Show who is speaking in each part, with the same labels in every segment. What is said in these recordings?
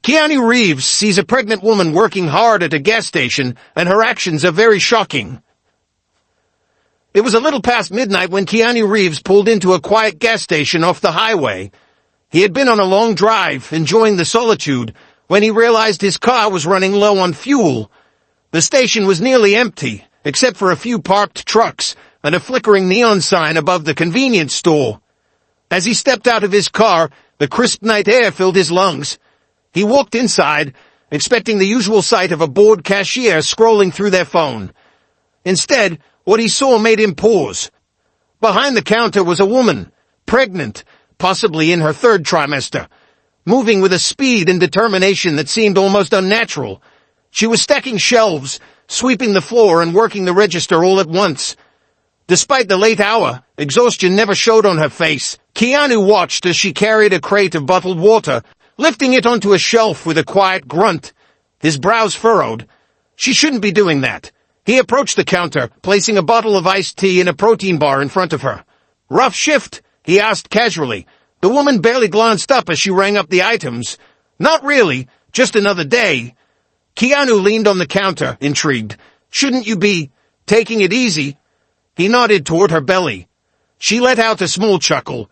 Speaker 1: Keanu Reeves sees a pregnant woman working hard at a gas station, and her actions are very shocking. It was a little past midnight when Keanu Reeves pulled into a quiet gas station off the highway. He had been on a long drive, enjoying the solitude, when he realized his car was running low on fuel. The station was nearly empty, except for a few parked trucks and a flickering neon sign above the convenience store. As he stepped out of his car, the crisp night air filled his lungs. He walked inside, expecting the usual sight of a bored cashier scrolling through their phone. Instead, what he saw made him pause. Behind the counter was a woman, pregnant, possibly in her third trimester, moving with a speed and determination that seemed almost unnatural. She was stacking shelves, sweeping the floor and working the register all at once. Despite the late hour, exhaustion never showed on her face. Keanu watched as she carried a crate of bottled water, lifting it onto a shelf with a quiet grunt. His brows furrowed. She shouldn't be doing that. He approached the counter, placing a bottle of iced tea and a protein bar in front of her. "Rough shift?" he asked casually. The woman barely glanced up as she rang up the items. "Not really, just another day." Keanu leaned on the counter, intrigued. "Shouldn't you be taking it easy?" He nodded toward her belly. She let out a small chuckle.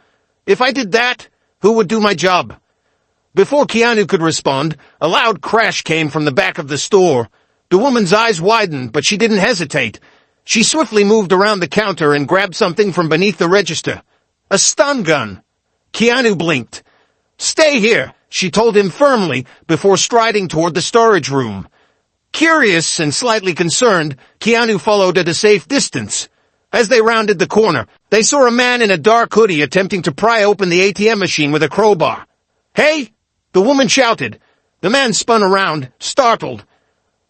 Speaker 1: "If I did that, who would do my job?" Before Keanu could respond, a loud crash came from the back of the store. The woman's eyes widened, but she didn't hesitate. She swiftly moved around the counter and grabbed something from beneath the register. A stun gun. Keanu blinked. "Stay here," she told him firmly before striding toward the storage room. Curious and slightly concerned, Keanu followed at a safe distance. As they rounded the corner, they saw a man in a dark hoodie attempting to pry open the ATM machine with a crowbar. "Hey!" the woman shouted. The man spun around, startled.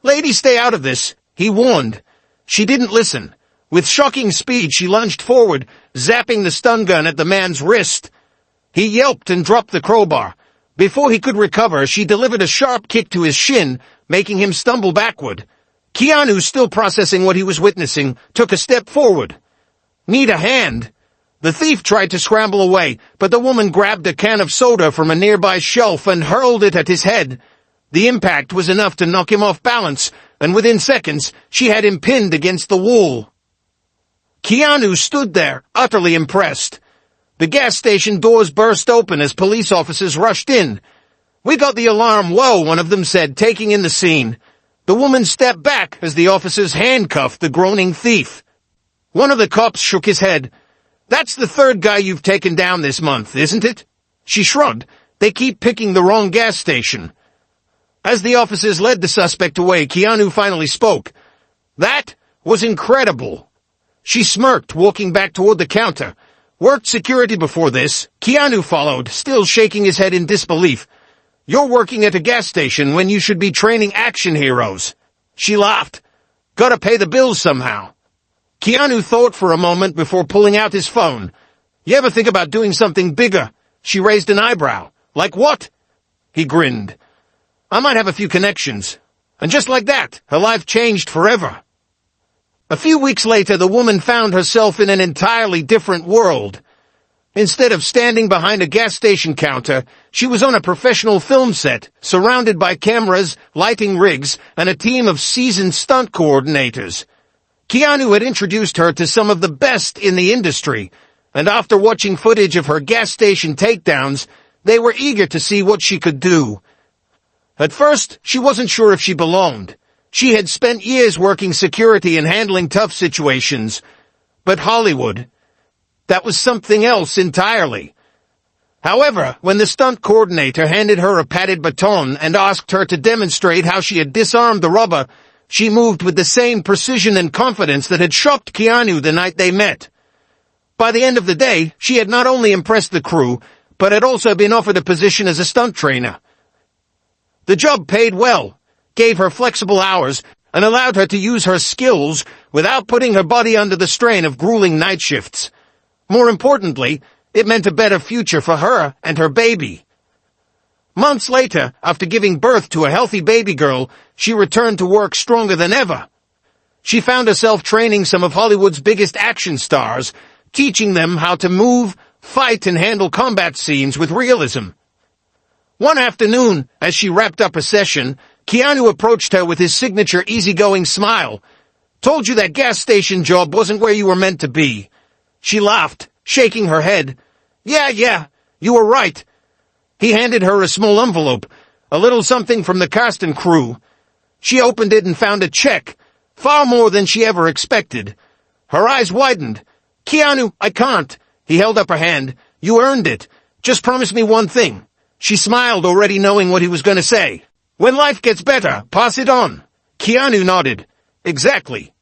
Speaker 1: "Lady, stay out of this," he warned. She didn't listen. With shocking speed, she lunged forward, zapping the stun gun at the man's wrist. He yelped and dropped the crowbar. Before he could recover, she delivered a sharp kick to his shin, making him stumble backward. Keanu, still processing what he was witnessing, took a step forward. "Need a hand." The thief tried to scramble away, but the woman grabbed a can of soda from a nearby shelf and hurled it at his head. The impact was enough to knock him off balance, and within seconds, she had him pinned against the wall. Keanu stood there, utterly impressed. The gas station doors burst open as police officers rushed in. "We got the alarm low," one of them said, taking in the scene. The woman stepped back as the officers handcuffed the groaning thief. One of the cops shook his head. "That's the third guy you've taken down this month, isn't it?" She shrugged. "They keep picking the wrong gas station." As the officers led the suspect away, Keanu finally spoke. "That was incredible." She smirked, walking back toward the counter. "Worked security before this." Keanu followed, still shaking his head in disbelief. "You're working at a gas station when you should be training action heroes." She laughed. "Gotta pay the bills somehow." Keanu thought for a moment before pulling out his phone. "You ever think about doing something bigger?" She raised an eyebrow. "Like what?" He grinned. "I might have a few connections." And just like that, her life changed forever. A few weeks later, the woman found herself in an entirely different world. Instead of standing behind a gas station counter, she was on a professional film set, surrounded by cameras, lighting rigs, and a team of seasoned stunt coordinators. Keanu had introduced her to some of the best in the industry, and after watching footage of her gas station takedowns, they were eager to see what she could do. At first, she wasn't sure if she belonged. She had spent years working security and handling tough situations. But Hollywood, that was something else entirely. However, when the stunt coordinator handed her a padded baton and asked her to demonstrate how she had disarmed the robber, she moved with the same precision and confidence that had shocked Keanu the night they met. By the end of the day, she had not only impressed the crew, but had also been offered a position as a stunt trainer. The job paid well, gave her flexible hours, and allowed her to use her skills without putting her body under the strain of grueling night shifts. More importantly, it meant a better future for her and her baby. Months later, after giving birth to a healthy baby girl, she returned to work stronger than ever. She found herself training some of Hollywood's biggest action stars, teaching them how to move, fight, and handle combat scenes with realism. One afternoon, as she wrapped up a session, Keanu approached her with his signature easygoing smile. "Told you that gas station job wasn't where you were meant to be." She laughed, shaking her head. Yeah, you were right." He handed her a small envelope, a little something from the cast and crew. She opened it and found a check, far more than she ever expected. Her eyes widened. "Keanu, I can't." He held up her hand. "You earned it. Just promise me one thing." She smiled, already knowing what he was going to say. "When life gets better, pass it on." Keanu nodded. "Exactly."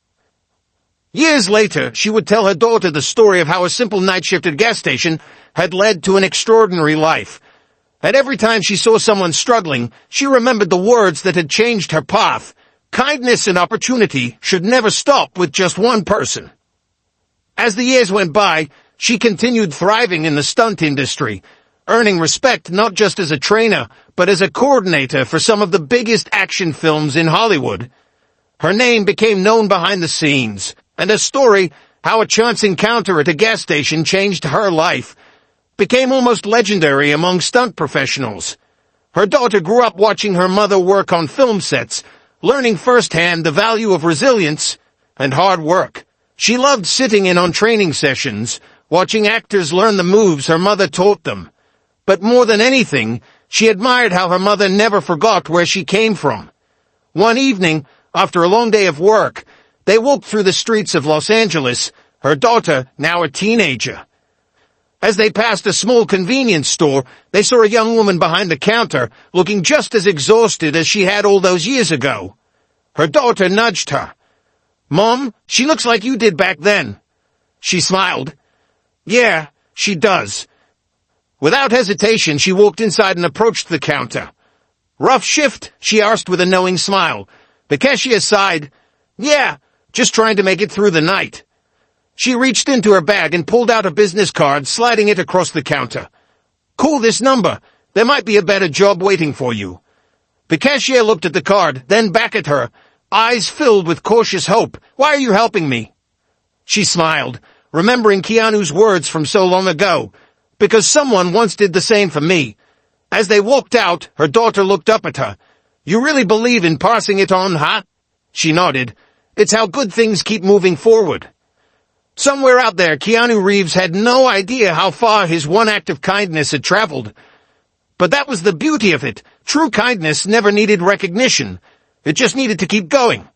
Speaker 1: Years later, she would tell her daughter the story of how a simple night shift at a gas station had led to an extraordinary life. And every time she saw someone struggling, she remembered the words that had changed her path. Kindness and opportunity should never stop with just one person. As the years went by, she continued thriving in the stunt industry, earning respect not just as a trainer, but as a coordinator for some of the biggest action films in Hollywood. Her name became known behind the scenes, and her story, how a chance encounter at a gas station changed her life, became almost legendary among stunt professionals. Her daughter grew up watching her mother work on film sets, learning firsthand the value of resilience and hard work. She loved sitting in on training sessions, watching actors learn the moves her mother taught them. But more than anything, she admired how her mother never forgot where she came from. One evening, after a long day of work, they walked through the streets of Los Angeles, her daughter now a teenager. As they passed a small convenience store, they saw a young woman behind the counter, looking just as exhausted as she had all those years ago. Her daughter nudged her. "Mom, she looks like you did back then." She smiled. "Yeah, she does." Without hesitation, she walked inside and approached the counter. "Rough shift?" she asked with a knowing smile. The cashier sighed. "Yeah, just trying to make it through the night." She reached into her bag and pulled out a business card, sliding it across the counter. "Call this number. There might be a better job waiting for you." The cashier looked at the card, then back at her, eyes filled with cautious hope. "Why are you helping me?" She smiled, remembering Keanu's words from so long ago. "Because someone once did the same for me." As they walked out, her daughter looked up at her. "You really believe in passing it on, huh?" She nodded. "It's how good things keep moving forward." Somewhere out there, Keanu Reeves had no idea how far his one act of kindness had traveled. But that was the beauty of it. True kindness never needed recognition. It just needed to keep going.